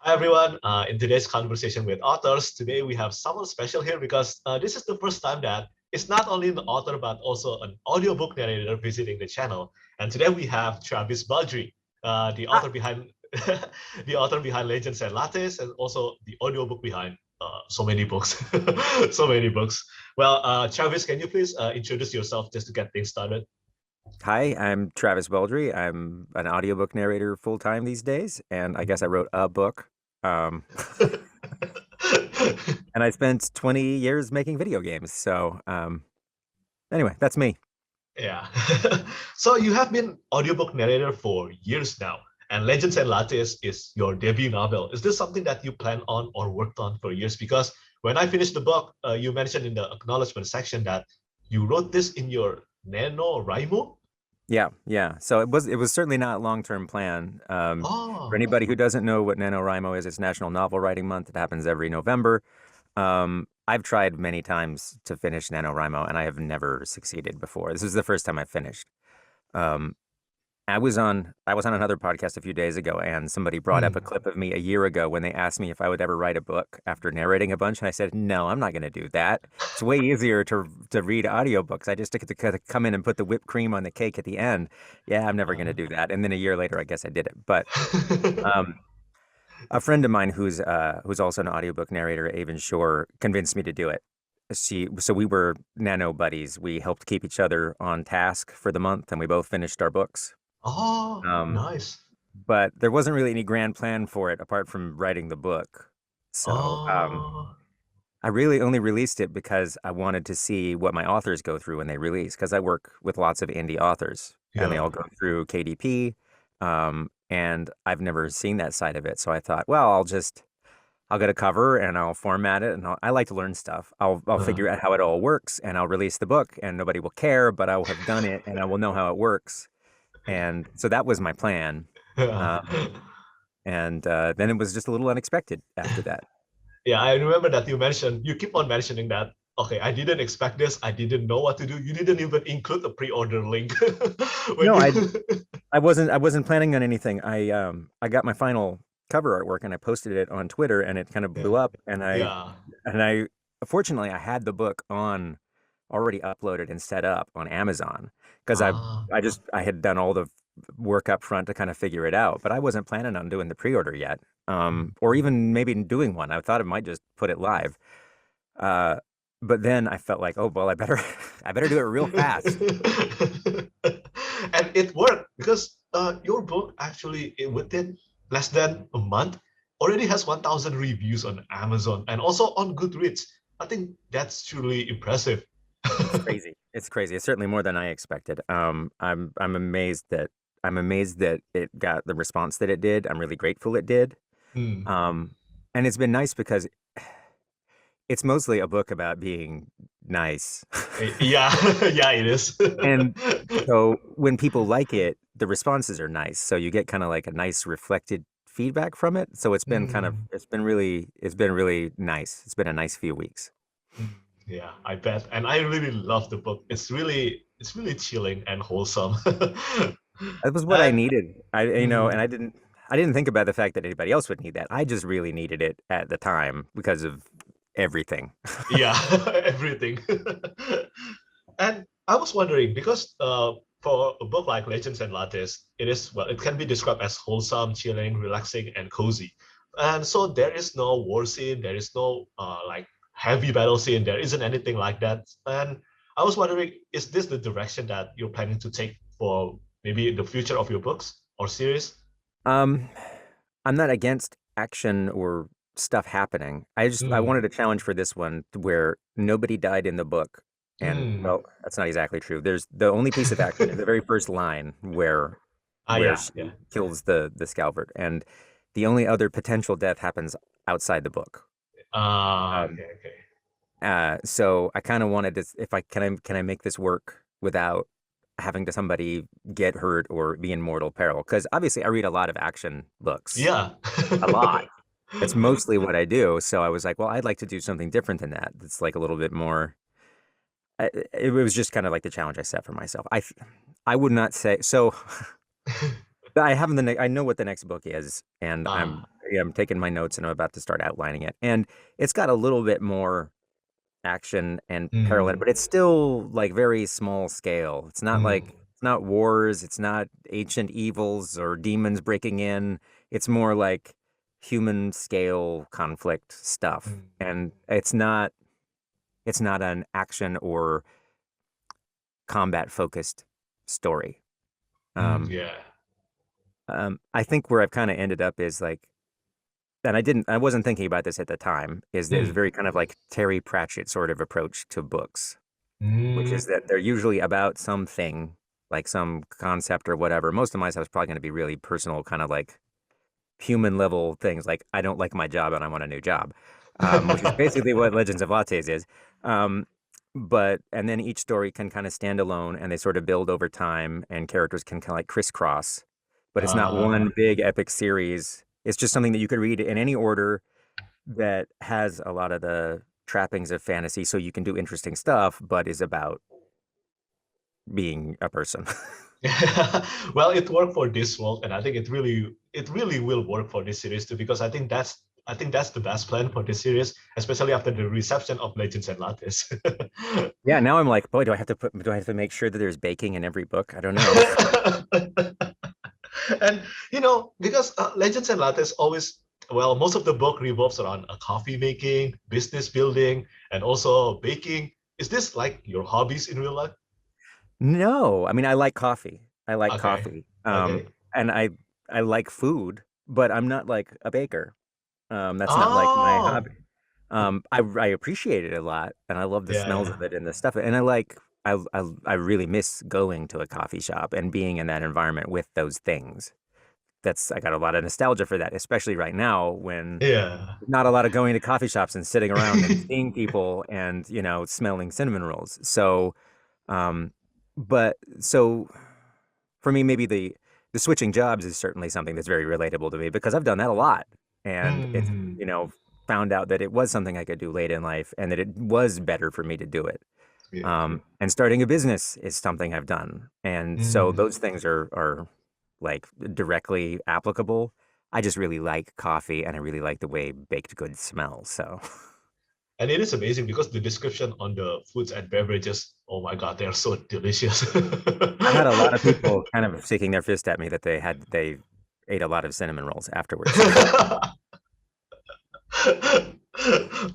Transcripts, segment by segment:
Hi everyone. In today's conversation with authors, today we have someone special here because this is the first time that it's not only an author but also an audiobook narrator visiting the channel. And today we have Travis Baldree, the Hi. author behind the author behind Legends and Lattes, and also the audiobook behind so many books, so many books. Well, Travis, can you please introduce yourself just to get things started? Hi, I'm Travis Baldree. I'm an audiobook narrator full time these days, and I guess I wrote a book. Um, and I spent 20 years making video games. Anyway, that's me. Yeah. So you have been audiobook narrator for years now, and Legends and Lattes is your debut novel. Is this something that you plan on or worked on for years? Because when I finished the book, you mentioned in the acknowledgement section that you wrote this in your NaNoWriMo. Yeah, yeah. So it was certainly not a long-term plan. For Oh, anybody who doesn't know what NaNoWriMo is, it's National Novel Writing Month. It happens every November. I've tried many times to finish NaNoWriMo, and I have never succeeded before. This is the first time I've finished. Um, I was on another podcast a few days ago, and somebody brought up a hmm. clip of me a year ago when they asked me if I would ever write a book after narrating a bunch, and I said, "No, I'm not going to do that. It's way easier to read audiobooks. I just get to kind of come in and put the whipped cream on the cake at the end. Yeah, I'm never going to do that." And then a year later, I guess I did it. But um, a friend of mine who's also an audiobook narrator, Avon Shore, convinced me to do it. So we were nano buddies. We helped keep each other on task for the month, and we both finished our books. Oh, Um, nice. but there wasn't really any grand plan for it apart from writing the book. So Oh, I really only released it because I wanted to see what my authors go through when they release, because I work with lots of indie authors and they yeah. all go through KDP. And I've never seen that side of it. So I thought, well, I'll get a cover and I'll format it and I like to learn stuff. I'll Uh, figure out how it all works and I'll release the book and nobody will care, but I will have done it and I will know how it works. And so that was my plan. yeah. Um, and then it was just a little unexpected after that. Yeah, I remember that you keep on mentioning that, okay, I didn't expect this. I didn't know what to do. You didn't even include a pre-order link when No, you, I wasn't planning on anything. I got my final cover artwork and I posted it on Twitter and it kind of yeah, blew up and I yeah. and I fortunately I had the book on already uploaded and set up on Amazon because Ah, I had done all the work up front to kind of figure it out, but I wasn't planning on doing the pre-order yet. Or even maybe doing one. I thought I might just put it live. Uh, but then I felt like, oh well, I better I better do it real fast. and it worked because your book actually within less than a month already has 1,000 reviews on Amazon and also on Goodreads. I think that's truly impressive. It's crazy. It's crazy. It's certainly more than I expected. I'm amazed that it got the response that it did. I'm really grateful it did. Hmm. Um, and it's been nice because it's mostly a book about being nice. Yeah, yeah, it is. And so when people like it, the responses are nice. So you get kind of like a nice reflected feedback from it. So Hmm. it's been really nice. It's been a nice few weeks. Mm, yeah, I bet. And I really love the book. It's really chilling and wholesome. That was what I And needed. And mm, I didn't think about the fact that anybody else would need that. I just really needed it at the time because of everything. yeah, everything. And I was wondering because for a book like Legends and Lattes, it can be described as wholesome, chilling, relaxing, and cozy. And so there is no war scene, there is no like heavy battle scene, there isn't anything like that. And I was wondering, is this the direction that you're planning to take for maybe the future of your books or series? Um, I'm not against action or stuff happening. I Mm. wanted a challenge for this one where nobody died in the book. And Mm. well, that's not exactly true. There's the only piece of action is the very first line where Ah, where yeah, yeah. she kills the Scalvert, and the only other potential death happens outside the book. Ah, Um, okay, okay. so I kind of wanted to, if I can I make this work without having to somebody get hurt or be in mortal peril? Because obviously I read a lot of action books, Yeah. a lot. That's mostly what I do. So I was like, well, I'd like to do something different than that. That's like a little bit more. It was just kind of like the challenge I set for myself. I would not say so. I know what the next book is, and I'm Ah, yeah, I'm taking my notes and I'm about to start outlining it. And it's got a little bit more action and parallel, Mm, but it's still like very small scale. It's not like mm, it's not wars, it's not ancient evils or demons breaking in. It's more like human scale conflict stuff. mm, And it's not an action or combat focused story. mm, Um, yeah. I think where I've kind of ended up is like, and I wasn't thinking about this at the time, is there's Mm, very kind of like Terry Pratchett sort of approach to books, which mm. is that they're usually about something, like some concept or whatever. Most of my stuff is probably going to be really personal, kind of like human level things, like I don't like my job and I want a new job, which is basically what Legends of Lattes is. Um, and then each story can kind of stand alone and they sort of build over time and characters can kind of like crisscross, but it's not uh, one big epic series. It's just something that you could read in any order that has a lot of the trappings of fantasy so you can do interesting stuff, but is about being a person. well, it worked for this world, and I think it really will work for this series too, because I think that's the best plan for this series, especially after the reception of Legends and Lattes. Yeah, now I'm like, boy, do I have to make sure that there's baking in every book? I don't know. And because Legends and Lattes always, well, most of the book revolves around coffee making, business building, and also baking. Is this like your hobbies in real life? No, I mean I like coffee. I like Okay. coffee. Okay. And I like food, but I'm not like a baker. That's not like my Oh, hobby. I appreciate it a lot, and I love the yeah, smells yeah. of it and the stuff. And I really miss going to a coffee shop and being in that environment with those things. I got a lot of nostalgia for that, especially right now when Yeah. not a lot of going to coffee shops and sitting around and seeing people and smelling cinnamon rolls. Um, so for me, maybe the switching jobs is certainly something that's very relatable to me because I've done that a lot, and it's Hmm. found out that it was something I could do late in life, and that it was better for me to do it. Yeah. And starting a business is something I've done, and so Mm. those things are like directly applicable. I just really like coffee, and I really like the way baked goods smell. So. And it is amazing because the description on the foods and beverages, oh my God, they're so delicious. I had a lot of people kind of shaking their fist at me that they ate a lot of cinnamon rolls afterwards.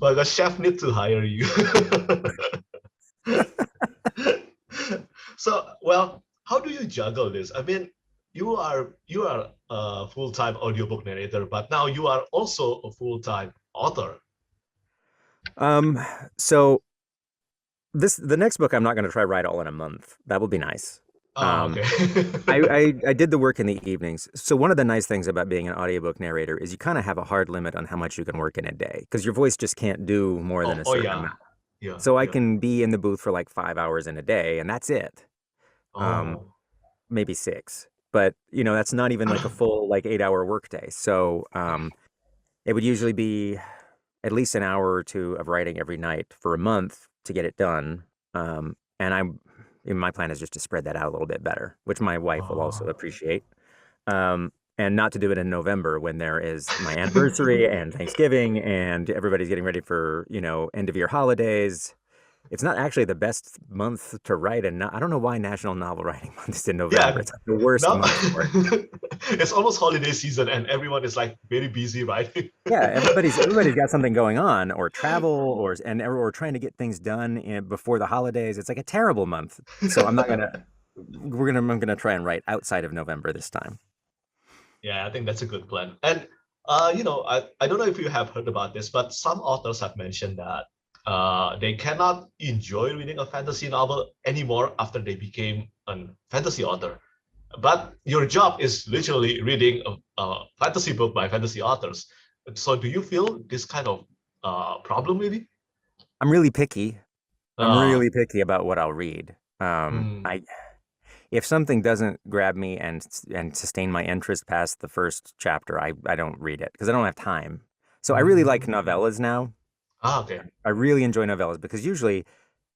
My God, chef need to hire you. So, well, how do you juggle this? I mean, you are a full-time audiobook narrator, but now you are also a full-time author. Um, so the next book I'm not going to try write all in a month. That would be nice. Oh, Um, okay. I did the work in the evenings. So one of the nice things about being an audiobook narrator is you kind of have a hard limit on how much you can work in a day because your voice just can't do more than Oh, a oh certain yeah, amount. yeah, So I yeah. can be in the booth for like 5 hours in a day, and that's it. Um, Oh. maybe six. But that's not even like a full like 8 hour workday. So it would usually be at least an hour or two of writing every night for a month to get it done. And my plan is just to spread that out a little bit better, which my wife will also Oh. appreciate. And not to do it in November when there is my anniversary and Thanksgiving and everybody's getting ready for, end of year holidays. It's not actually the best month to write, and I don't know why National Novel Writing Month is in November. Yeah, It's like the worst now month for it. it's almost holiday season and everyone is like very busy, right? Yeah, everybody's got something going on, or travel, or trying to get things done before the holidays. It's like a terrible month. So I'm gonna try and write outside of November this time. Yeah, I think that's a good plan. And I don't know if you have heard about this, but some authors have mentioned that they cannot enjoy reading a fantasy novel anymore after they became a fantasy author. But your job is literally reading a fantasy book by fantasy authors. So do you feel this kind of problem maybe? I'm really picky. I'm Uh, really picky about what I'll read. hmm, I If something doesn't grab me and sustain my interest past the first chapter, I don't read it because I don't have time. So I really like hmm. novellas now. Ah, okay. I really enjoy novellas because usually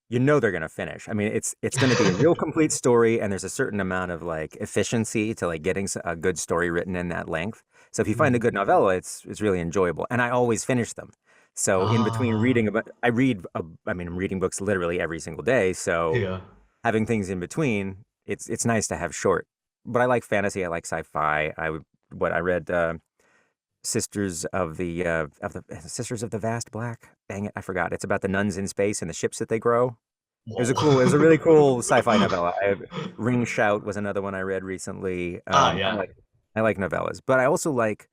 you know they're gonna finish. I mean, it's gonna be a real complete story, and there's a certain amount of like efficiency to like getting a good story written in that length. So if you find a good Mm. novella, it's really enjoyable, and I always finish them. So in between Ah, reading, about I read, I mean, I'm reading books literally every single day. So yeah. having things in between, it's nice to have short. But I like fantasy. I like sci-fi. What I read. Sisters of the Vast Black. Dang it, I forgot. It's about the nuns in space and the ships that they grow. Whoa. It was a really cool sci-fi novella. Ring Shout was another one I read recently. Yeah. I like novellas, but I also like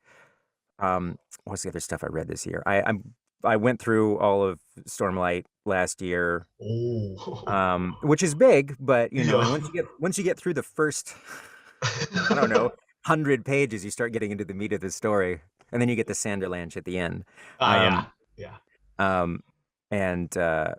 what's the other stuff I read this year? I went through all of Stormlight last year, Oh. which is big, but you know, Yeah. and once you get through the first, I don't know, 100 pages, you start getting into the meat of the story, and then you get the Sanderlanche at the end. Yeah. Um, Yeah. um, and uh,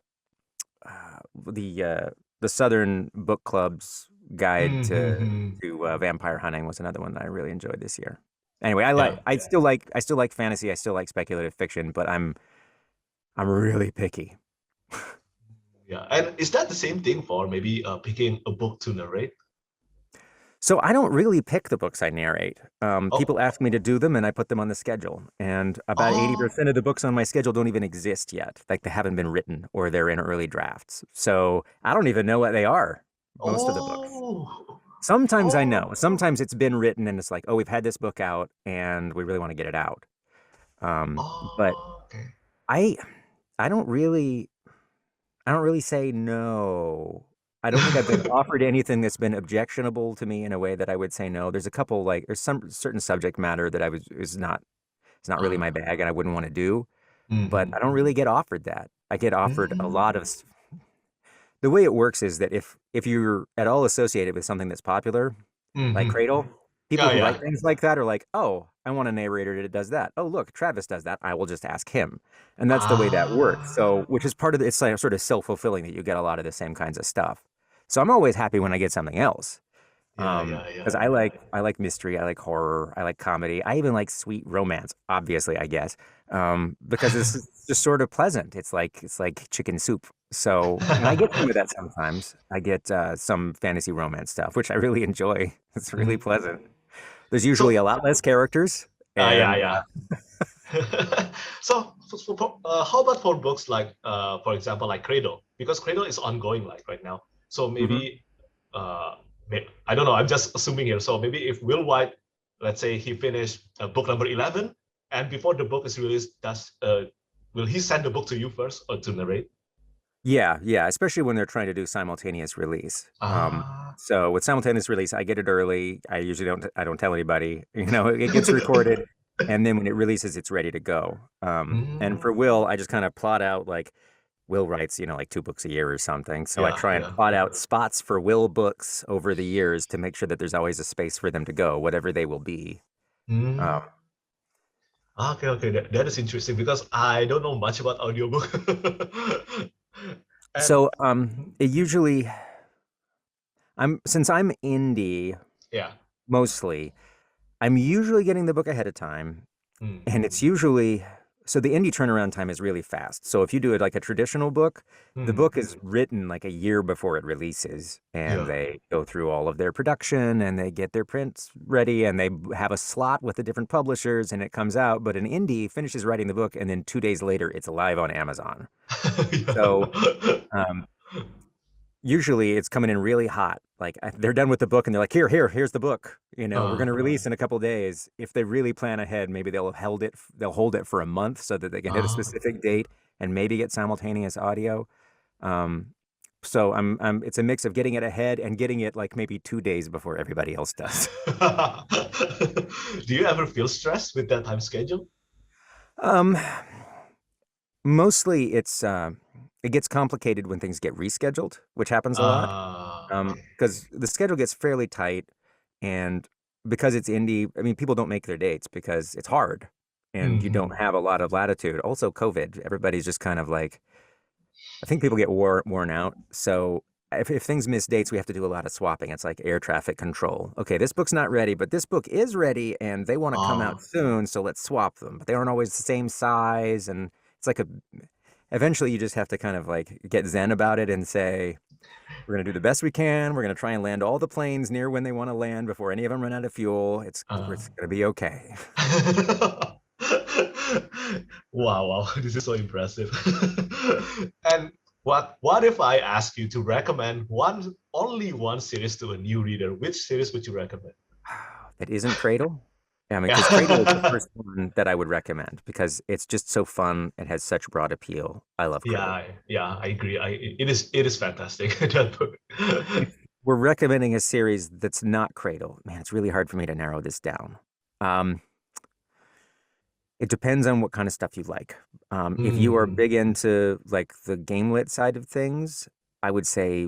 the uh, the Southern Book Club's guide Mm-hmm. to vampire hunting was another one that I really enjoyed this year. Anyway, Yeah. I still like fantasy, I still like speculative fiction, but I'm really picky. Yeah. And is that the same thing for maybe picking a book to narrate? So I don't really pick the books I narrate. Oh. People ask me to do them, and I put them on the schedule. And about Oh. 80% of the books on my schedule don't even exist yet. Like they haven't been written or they're in early drafts. So I don't even know what they are, most of the books. Oh. Sometimes I know. Oh. Sometimes it's been written and it's like, oh, we've had this book out and we really want to get it out. But Oh. Okay. I I don't really I don't really say no. I don't think I've been offered anything that's been objectionable to me in a way that I would say no. There's a couple like there's some certain subject matter that I was is not it's not really my Ah. bag and I wouldn't want to do, but Mm-hmm. I don't really get offered that. I get offered a lot of Mm. the way it works is that if you're at all associated with something that's popular, like Mm-hmm. Cradle, people Yeah. who write Yeah. things like that are like, oh, I want a narrator that does that. Oh, look, Travis does that. I will just ask him. And that's the way that works. So, Ah. which is part of it's like sort of self-fulfilling that you get a lot of the same kinds of stuff. So I'm always happy when I get something else. Yeah. Yeah. Because Yeah. I like mystery, I like horror, I like comedy, I even like sweet romance, obviously, I guess. Because it's just sort of pleasant. It's like chicken soup. So, and I get some of that sometimes. I get some fantasy romance stuff, which I really enjoy. It's really Mhm. pleasant. There's usually So, a lot less characters, yeah. and Yeah. So, how about for books like, for example, like Cradle? Because Cradle is ongoing, like right now. So mhm. maybe, I don't know. I'm just assuming here. So maybe if Will White, let's say he finished book number 11, and before the book is released, does will he send the book to you first or to narrate? Yeah, yeah, especially when they're trying to do simultaneous release. Ah. So with simultaneous release, I get it early. I don't tell anybody. You know, it gets recorded, and then when it releases, it's ready to go. And for Mm, Will, I just kind of plot out like Will writes, you know, like 2 books a year or something. So I yeah. try and Yeah. plot out spots for Will books over the years to make sure that there's always a space for them to go, whatever they will be. Um, Mm. Okay, okay, that is interesting because I don't know much about audiobook. And so it usually I'm since I'm indie yeah. mostly. I'm usually getting the book ahead of time, Mm. and it's usually so the indie turnaround time is really fast. So if you do it like a traditional book, the Mm. book is written like a year before it releases, and Yeah. they go through all of their production and they get their prints ready and they have a slot with the different publishers and it comes out. But an indie finishes writing the book and then 2 days later it's live on Amazon. So Yeah. um, usually it's coming in really hot. Like they're done with the book and they're like, here's the book. You know, we're going to Uh, release in a couple days. If they really plan ahead, maybe they'll hold it for a month so that they can hit a uh, specific date and maybe get simultaneous audio. Um, so it's a mix of getting it ahead and getting it like maybe 2 days before everybody else does. do you ever feel stressed with that time schedule? Um, Mostly it gets complicated when things get rescheduled, which happens a lot. Okay. Because the schedule gets fairly tight, and because it's indie, I mean, people don't make their dates because it's hard, and you don't Mhm. have a lot of latitude. Also, COVID, everybody's just kind of like, I think people get worn out. So if things miss dates, we have to do a lot of swapping. It's like air traffic control. Okay, this book's not ready, but this book is ready, and they want to come out Oh, soon, so let's swap them. But they aren't always the same size, and it's like eventually you just have to kind of like get zen about it and say, we're going to do the best we can. We're going to try and land all the planes near when they want to land before any of them run out of fuel. Uh, It's going to be okay. wow, wow, this is so impressive. And what if I ask you to recommend only one series to a new reader? Which series would you recommend? That isn't Cradle. I mean, because Cradle is the Yeah, first one that I would recommend because it's just so fun. It has such broad appeal. I love Cradle. yeah, I agree. It is fantastic. That book. If we're recommending a series that's not Cradle, man, it's really hard for me to narrow this down. Um, it depends on what kind of stuff you like. If you are Hmm. big into like the gamelit side of things, I would say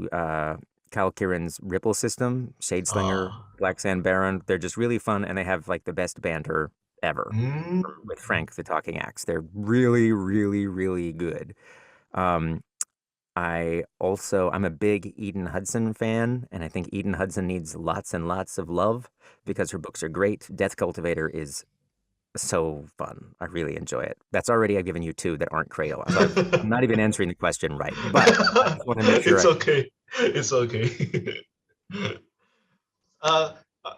Cal Kiran's Ripple System, Shadeslinger, Oh. Black Sand Baron. They're just really fun and they have like the best banter ever Mm. with Frank the Talking Axe. They're really, really, really good. Um, I'm a big Eden Hudson fan, and I think Eden Hudson needs lots and lots of love because her books are great. Death Cultivator is so fun. I really enjoy it. That's already I've given you two that aren't Cradle. So I'm not even answering the question right, but I just want to make sure It's okay. It's okay. Uh,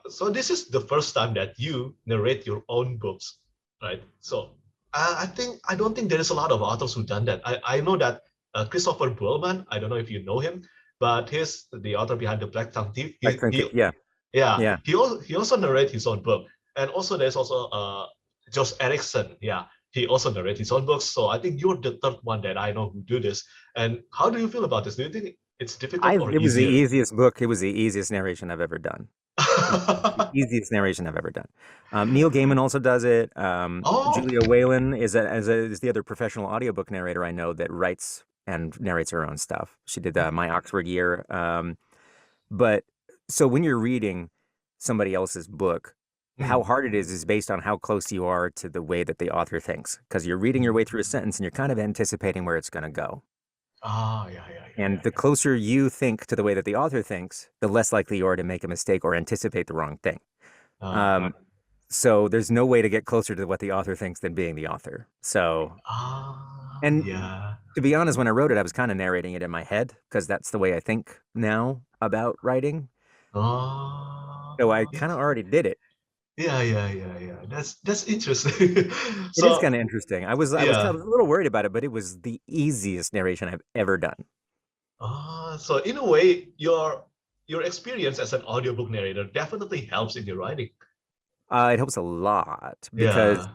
so this is the first time that you narrate your own books, right? So I don't think there is a lot of authors who done that. I know that Christopher Bullman. I don't know if you know him, but he's the author behind the Black Tongue Thief. I think yeah, Yeah, yeah. he also narrate his own book, and also there's also Josh Erickson. Yeah, he also narrate his own books. So I think you're the third one that I know who do this. And how do you feel about this? Do you think it's difficult or It was the easier? easiest book. It was the easiest narration I've ever done. The easiest narration I've ever done. Neil Gaiman also does it. Oh. Julia Whalen is the other professional audiobook narrator I know that writes and narrates her own stuff. She did My Oxford Year. But so when you're reading somebody else's book, how Mm. hard it is based on how close you are to the way that the author thinks, because you're reading your way through a sentence and you're kind of anticipating where it's going to go. Yeah, yeah, yeah, And yeah, the yeah. closer you think to the way that the author thinks, the less likely you are to make a mistake or anticipate the wrong thing. Uh, Um, so there's no way to get closer to what the author thinks than being the author. So, and yeah. to be honest, when I wrote it, I was kind of narrating it in my head because that's the way I think now about writing. So I Yeah, kind of already did it. yeah, yeah, yeah, yeah. That's interesting. It is So kind of interesting. I yeah. was a little worried about it, but it was the easiest narration I've ever done. So in a way, your experience as an audiobook narrator definitely helps in your writing. It helps a lot because Yeah.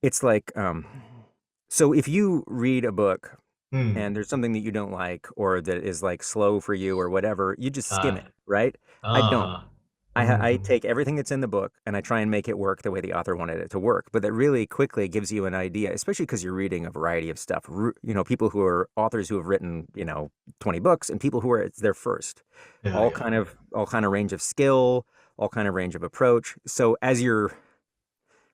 it's like, so if you read a book Hmm. and there's something that you don't like or that is like slow for you or whatever, you just skim Uh, it, right? I don't. uh, I mm, take everything that's in the book and I try and make it work the way the author wanted it to work. But that really quickly gives you an idea, especially because you're reading a variety of stuff. People who are authors who have written, 20 books and people who are it's their first. yeah, yeah. All kind of range of skill, all kind of range of approach. So as you're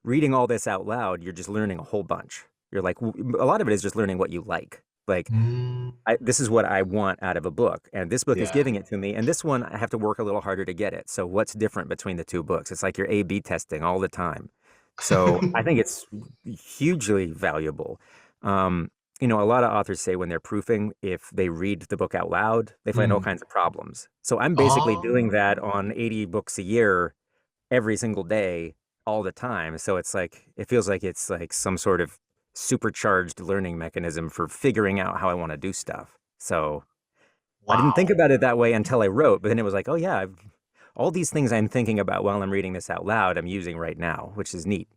reading all this out loud, you're just learning a whole bunch. You're like a lot of it is just learning what you like. Like Mm, this is what I want out of a book, and this book is yeah. giving it to me, and this one I have to work a little harder to get it. So what's different between the two books? It's like you're A/B testing all the time. So I think it's hugely valuable. Um, a lot of authors say when they're proofing, if they read the book out loud, they find all Mm. kinds of problems. So I'm basically doing Oh, that on 80 books a year, every single day, all the time. So it feels like it's like some sort of supercharged learning mechanism for figuring out how I want to do stuff. So I didn't think wow. about it that way until I wrote, but then it was like, oh yeah, all these things I'm thinking about while I'm reading this out loud, I'm using right now, which is neat.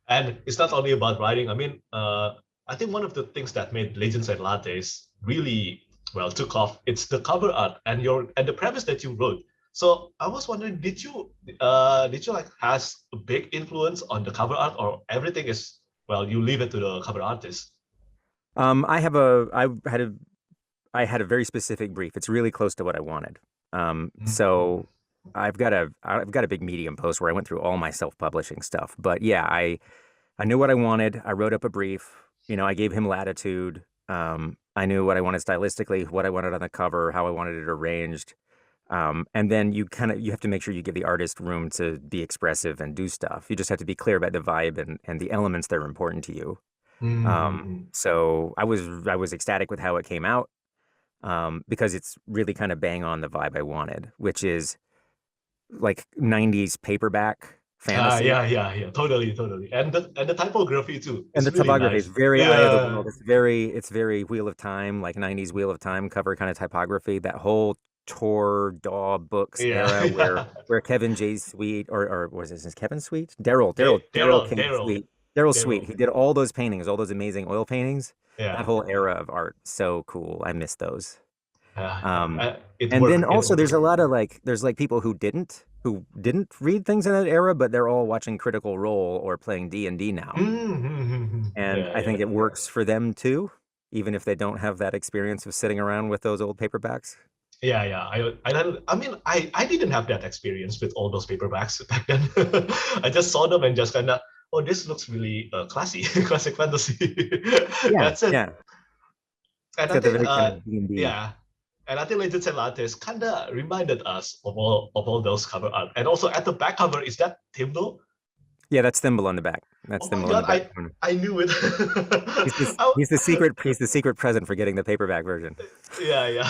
And it's not only about writing. I mean, I think one of the things that made Legends and Lattes really well took off. It's the cover art and the premise that you wrote. So I was wondering, did you like has a big influence on the cover art, or everything is well, you leave it to the cover artist? I have a I had a very specific brief. It's really close to what I wanted. Mm. So I've got a big Medium post where I went through all my self-publishing stuff. But yeah, I knew what I wanted. I wrote up a brief. I gave him latitude. I knew what I wanted stylistically, what I wanted on the cover, how I wanted it arranged. And then you have to make sure you give the artist room to be expressive and do stuff. You just have to be clear about the vibe and the elements that are important to you. Mm-hmm. So I was ecstatic with how it came out, because it's really kind of bang on the vibe I wanted, which is like 90s paperback fantasy. Yeah. Totally, totally. And the typography too. And the It's really typography is nice. very eye of the Yeah. world. It's very Wheel of Time, like 90s Wheel of Time cover kind of typography. That whole Tor Daw books Yeah. era where Yeah. Kevin J. Sweet, or was this Kevin Sweet? Daryl King Daryl. Sweet. Daryl Sweet. Daryl. He did all those paintings, all those amazing oil paintings. That Yeah. whole era of art, so cool. I miss those. Yeah. Um, It and then worked. It also worked. there's a lot of like there's like people who didn't read things in that era, but they're all watching Critical Role or playing D&D now. And Yeah, I think yeah. it works for them too, even if they don't have that experience of sitting around with those old paperbacks. Yeah. I mean, I didn't have that experience with all those paperbacks back then. I just saw them and just kind of, oh, this looks really classy, classic fantasy. Yeah, That's it. yeah. And It's I got the think, very kind of D&D. yeah, and I think Legends and Lattes kind of reminded us of all those cover art. And also at the back cover, is that Timbo? Yeah, that's Thimble on the back. That's Oh my Thimble on the God, back. I knew it. He's this I, he's the secret present for getting the paperback version. yeah.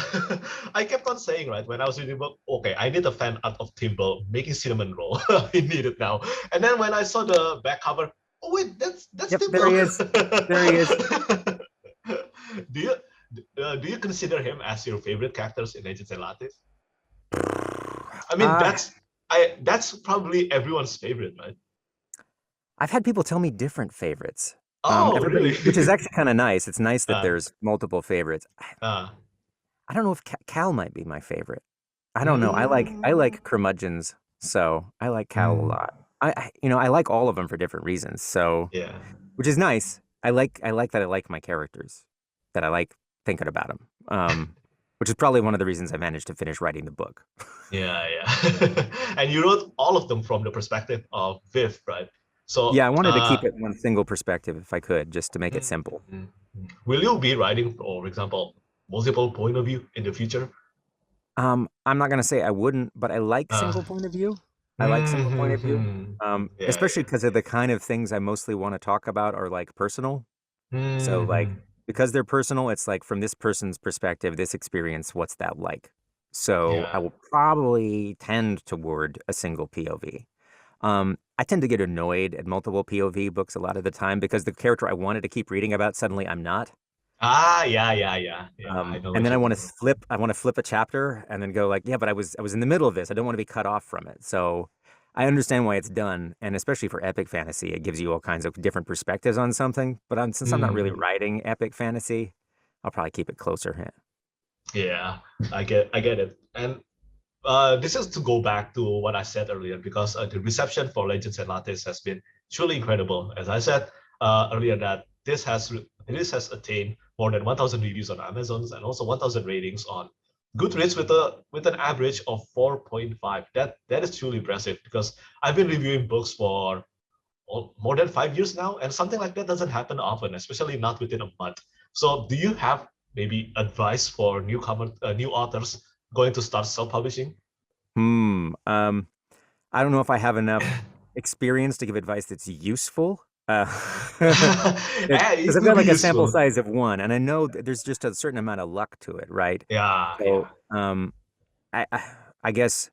I kept on saying, right, when I was reading the book, okay, I need a fan art of Timbo making cinnamon roll. I need it now. And then when I saw the back cover, oh wait, that's Yep, there Timbo. he is. There he is. do you do you consider him as your favorite characters in Legends and Lattes? I mean, Uh, that's probably everyone's favorite, right? I've had people tell me different favorites. Oh, Everybody, really? which is actually kind of nice. It's nice that uh, there's multiple favorites. uh, I don't know if Cal might be my favorite. I don't know. I like mm, curmudgeons, so I like Cal a mm, lot. I like all of them for different reasons. So, yeah. which is nice. I like that I like my characters, that I like thinking about them. Which is probably one of the reasons I managed to finish writing the book. Yeah. And you wrote all of them from the perspective of Viv, right? Yeah, So, I wanted to keep it one single perspective if I could, just to make it mm, simple. mm, will you be writing, for example, multiple point of view in the future? I'm not gonna say I wouldn't, but I like Uh, single point of view. I like single point of view. mm, Especially yeah. because of the kind of things I mostly want to talk about are like personal. So like Hmm. because they're personal, it's like from this person's perspective, this experience, what's that like? So I Yeah. will probably tend toward a single POV. I tend to get annoyed at multiple POV books a lot of the time because the character I wanted to keep reading about suddenly I'm not. Yeah. I know And what then you I want mean. to flip. I want to flip a chapter and then go like, yeah, but I was in the middle of this. I don't want to be cut off from it. So I understand why it's done, and especially for epic fantasy, it gives you all kinds of different perspectives on something. But since I'm not really Hmm. writing epic fantasy, I'll probably keep it closer. Yeah. Yeah, I get it. And this is to go back to what I said earlier because the reception for Legends and Lattes has been truly incredible. As I said earlier, that this has attained more than 1,000 reviews on Amazon and also 1,000 ratings on Goodreads with an average of 4.5. That is truly impressive because I've been reviewing books for more than 5 years now, and something like that doesn't happen often, especially not within a month. So, do you have maybe advice for new authors going to start self-publishing? Hmm. I don't know if I have enough experience to give advice that's useful. It Because I've will got be like a sample useful. size of one, and I know that there's just a certain amount of luck to it, right? Yeah. So, I guess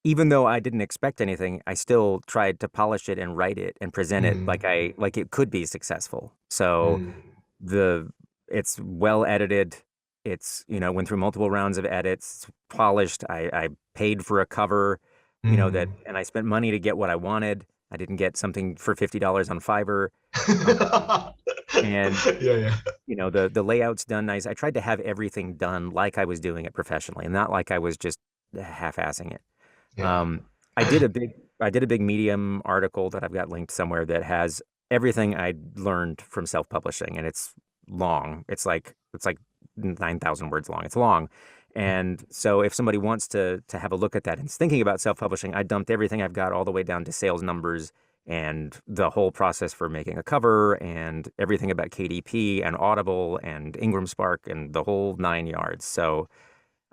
even though I didn't expect anything, I still tried to polish it and write it and present it Mm, like it could be successful. So mm, the it's well edited. It's, went through multiple rounds of edits, it's polished. I paid for a cover, and I spent money to get what I wanted. I didn't get something for $50 on Fiverr. Um, and yeah. the layout's done nice. I tried to have everything done like I was doing it professionally and not like I was just half-assing it. Yeah. Um, I did a big Medium article that I've got linked somewhere that has everything I learned from self-publishing, and it's long. It's like 9,000 words long. It's long. And so if somebody wants to have a look at that and is thinking about self-publishing, I dumped everything I've got all the way down to sales numbers and the whole process for making a cover and everything about KDP and Audible and Ingram Spark and the whole 9 yards. So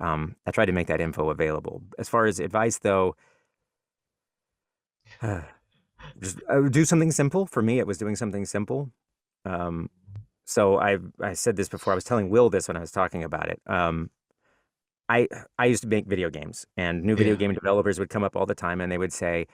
I tried to make that info available. As far as advice, though, just do something simple. For me, it was doing something simple. So I said this before. I was telling Will this when I was talking about it. I I used to make video games, and new video Yeah. game developers would come up all the time, and they would say,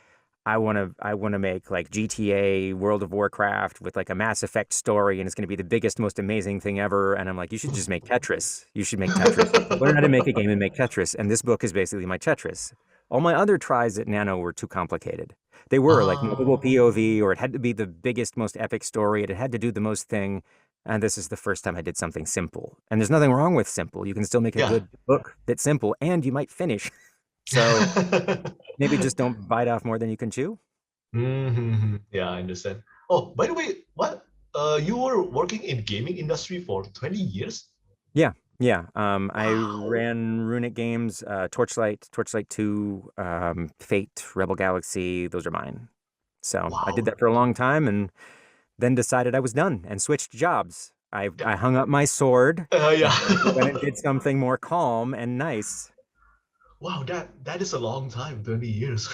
I want to make like GTA, World of Warcraft with like a Mass Effect story, and it's going to be the biggest, most amazing thing ever. And I'm like, you should just make Tetris. You should make Tetris. You should learn how to make a game and make Tetris. And this book is basically my Tetris. All my other tries at Nano were too complicated. They were like multiple Oh, POV, or it had to be the biggest, most epic story. It had to do the most thing. And this is the first time I did something simple. And there's nothing wrong with simple. You can still make a yeah. good book that's simple, and you might finish. So maybe just don't bite off more than you can chew. Yeah, I understand. Oh, by the way, what? You were working in gaming industry for 20 years? Yeah, yeah. I Wow. ran Runic Games, Torchlight, Torchlight 2, Fate, Rebel Galaxy. Those are mine. So I did Wow. that for a long time, and then decided I was done and switched jobs. I That, hung up my sword yeah. and went and did something more calm and nice. Wow, that is a long time, 20 years.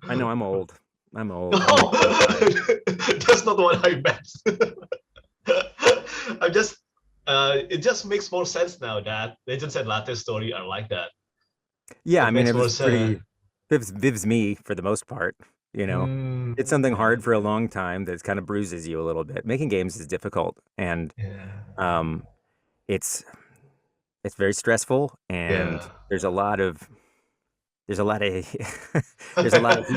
I know I'm old. I'm No, old. I'm like 35. that's not what I meant. I'm just it just makes more sense now that Legends and Lattes story are like that. Yeah, I It mean, makes it more was sense. pretty Viv's me for the most part, you know. Mm, It's something yeah, hard for a long time that kind of bruises you a little bit. Making games is difficult, and yeah, um it's it's very stressful, and yeah. there's a lot of there's a lot of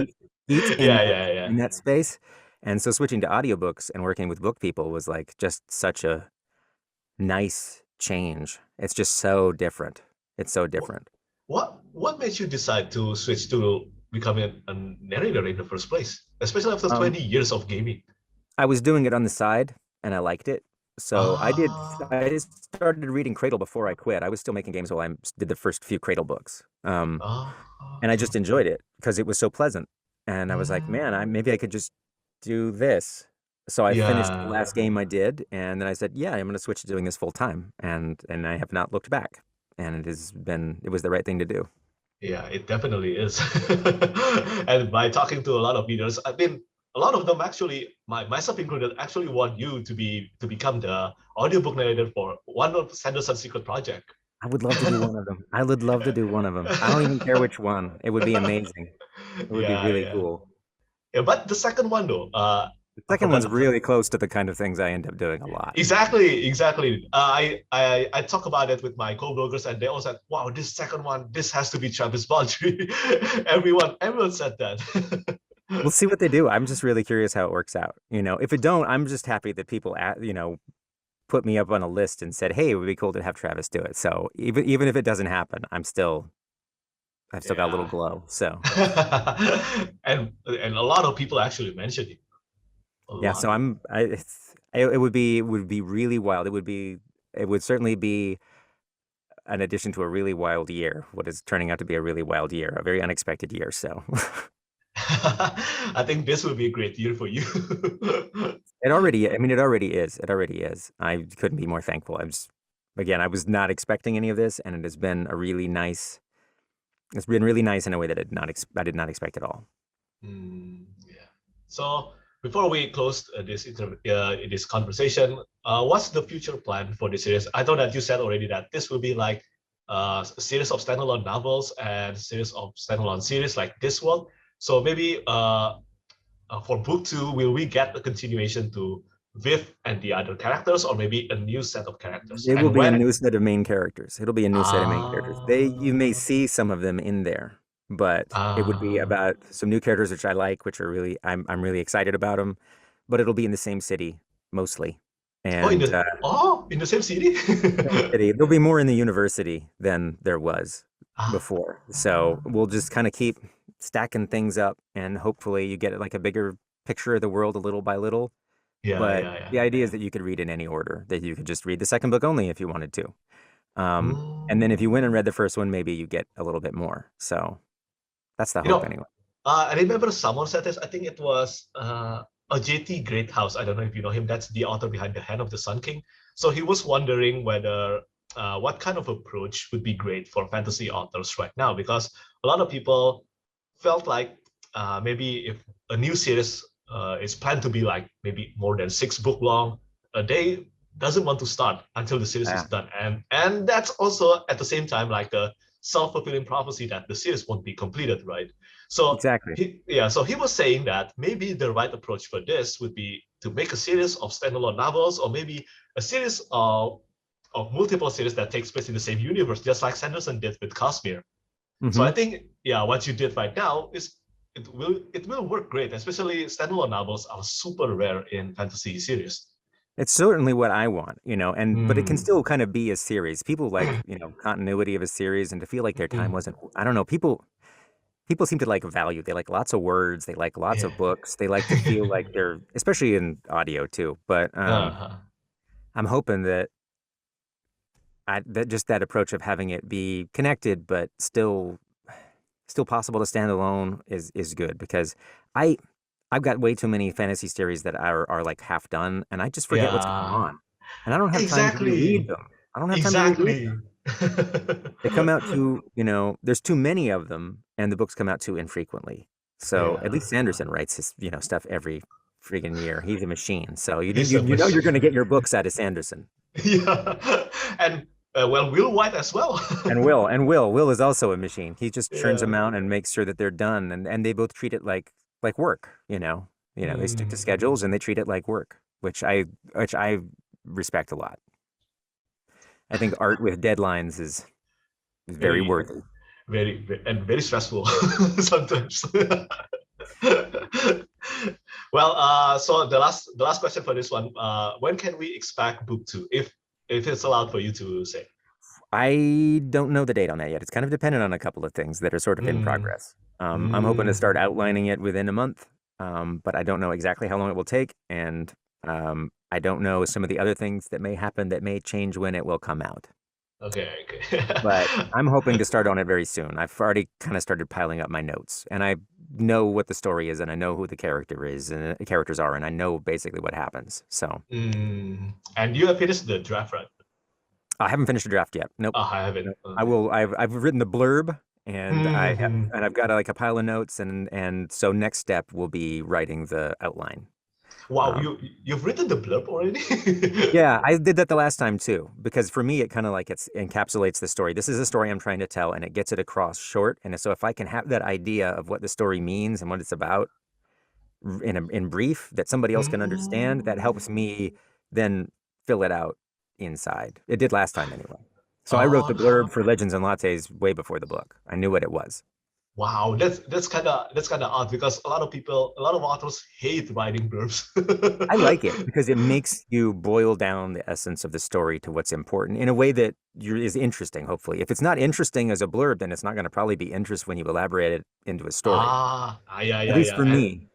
heat Yeah, yeah, yeah. in that space. And so switching to audiobooks and working with book people was like just such a nice change. It's just so different. It's so What different. what made you decide to switch to becoming a narrator in the first place, especially after Um, 20 years of gaming? I was doing it on the side and I liked it. So Ah, I started reading Cradle before I quit. I was still making games while I did the first few Cradle books. And I okay. just enjoyed it because it was so pleasant. And I was like, man, Mm, maybe I could just do this. So I finished the yeah, last game I did, and then I said, yeah, I'm going to switch to doing this full time. And I have not looked back. And it was the right thing to do. yeah, it definitely is. And by talking to a lot of readers, I mean, a lot of them actually, myself included, actually want you to become the audiobook narrator for one of Sanderson's secret project. I would love to do one of them. I would love to do one of them. I don't even care which one. It would be amazing. It would be Yeah, really yeah. cool. Yeah, but the second one though, The I second forgot one's the really close to the kind of things I end up doing a lot. exactly, exactly. I talk about it with my co-bloggers, and they all said, "Wow, this second one, this has to be Travis Baldree." Everyone said that. We'll see what they do. I'm just really curious how it works out. If it don't, I'm just happy that people, put me up on a list and said, "Hey, it would be cool to have Travis do it." So even if it doesn't happen, I've still got a little Yeah. glow. So And a lot of people actually mentioned it. A yeah, lot. so it would be really wild. It would certainly be an addition to a really wild year. What is turning out to be a really wild year, a very unexpected year. So I think this will be a great year for you. I mean, it already is. It already is. I couldn't be more thankful. Again, I was not expecting any of this, and it has been a really nice. It's been really nice in a way that I did not expect at all. Yeah. So before we close this conversation, what's the future plan for this series? I know that you said already that this will be like a series of standalone novels and series of standalone series like this one. So maybe for book two, will we get a continuation to Viv and the other characters, or maybe a new set of characters? It will And be a when? new set of main characters. It'll be a new set of main characters. You may Ah, see some of them in there, but it would be ah. about some new characters which I like, which are I'm really excited about them. But it'll be in the same city mostly, Oh, and in the same city. same city. There'll be more in the university than there was Ah, before. So we'll just kind of keep stacking things up, and hopefully you get like a bigger picture of the world a little by little. yeah, But yeah, yeah. the idea is that you could read in any order, that you could just read the second book only if you wanted to. And then if you went and Mm. read the first one, maybe you get a little bit more. So that's the You hope know, anyway. I remember someone said this. I think it was a JT Greathouse. I don't know if you know him. That's the author behind The Hand of the Sun King. So he was wondering whether what kind of approach would be great for fantasy authors right now, because a lot of people felt like maybe if a new series is planned to be like maybe more than 6 book long, they doesn't want to start until the series is Yeah, done, and that's also at the same time like a self-fulfilling prophecy that the series won't be completed, right? So exactly. he was saying that maybe the right approach for this would be to make a series of standalone novels, or maybe a series of multiple series that takes place in the same universe, just like Sanderson did with Cosmere. So Hmm. I think, yeah, what you did right now is it will work great, especially standalone novels are super rare in fantasy series. It's certainly what I want, but it can Hmm. still kind of be a series. People like, continuity of a series and to feel like their time wasn't, I don't know, people seem to like value. They like lots of words, they like lots Yeah. of books. They like to feel like they're, especially in audio too. But Uh-huh. I'm hoping that that just that approach of having it be connected but still possible to stand alone is good because I I've got way too many fantasy series that are like half done and I just forget what's going Yeah. on. And I don't have time to reread Exactly. them. I don't have time to reread them. Exactly. They come out too, there's too many of them and the books come out too infrequently. So at Yeah. least Sanderson writes his, stuff every friggin' year. He's a machine. So He's a you're going to machine. get your books out of Sanderson. Yeah. And well, Will White as well. And Will is also a machine. He just churns Yeah. them out and makes sure that they're done, and they both treat it like work. They stick to Mm. schedules and they treat it like work, which I respect a lot. I think art with deadlines is very Very, worthy. and very stressful sometimes. Well, so the last question for this one, when can we expect book two, if it's allowed for you to say? I don't know the date on that yet. It's kind of dependent on a couple of things that are sort of in Mm, progress. I'm hoping to start mm, outlining it within a month, but I don't know exactly how long it will take, and I don't know some of the other things that may happen that may change when it will come out. okay, okay. But I'm hoping to start on it very soon. I've already kind of started piling up my notes, and I know what the story is, and I know who the character is, and the characters are, and I know basically what happens. So And you have finished the draft, right? I haven't finished the draft yet. Nope. Oh, I haven't. Nope. I Okay. will. I've written the blurb, and Hmm. I've got like a pile of notes, and so next step will be writing the outline. Wow, Um, you've written the blurb already? Yeah, I did that the last time too, because for me, it kind of like it encapsulates the story. This is a story I'm trying to tell, and it gets it across short. And so if I can have that idea of what the story means and what it's about in brief that somebody else can understand, that helps Mm. me then fill it out inside. It did last time anyway. So I wrote the Oh, blurb for Legends and Lattes way before the book. I knew what it was. wow, that's kind of odd because a lot of authors hate writing blurbs. I like it because it makes you boil down the essence of the story to what's important in a way that is interesting, hopefully. If it's not interesting as a blurb, then it's not going to probably be interest when you elaborate it into a story. Yeah, At yeah, least yeah. for And me,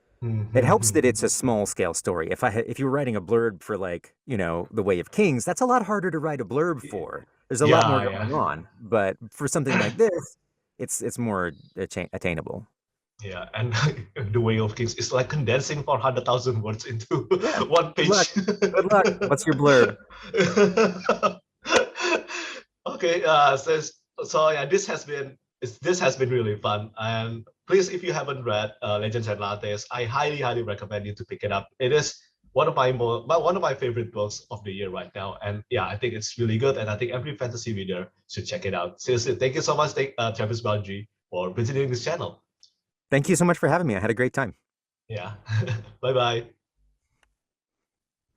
it helps mhm. that it's a small scale story. If you were writing a blurb for like, The Way of Kings, that's a lot harder to write a blurb for. There's a lot more Yeah, yeah, going on, but for something like this, it's more attainable. yeah. And the Way of Kings is like condensing 400,000 words into Yeah. one Good luck. page. Good luck. What's your blurb? Okay, so yeah, this has been really fun. And please, if you haven't read Legends and Lattes, I highly recommend you to pick it up. It is one of my favorite books of the year right now, and yeah, I think it's really good, and I think every fantasy reader should check it out. Seriously, thank you so much, Travis Baldree, for visiting this channel. Thank you so much for having me. I had a great time. Yeah, bye bye.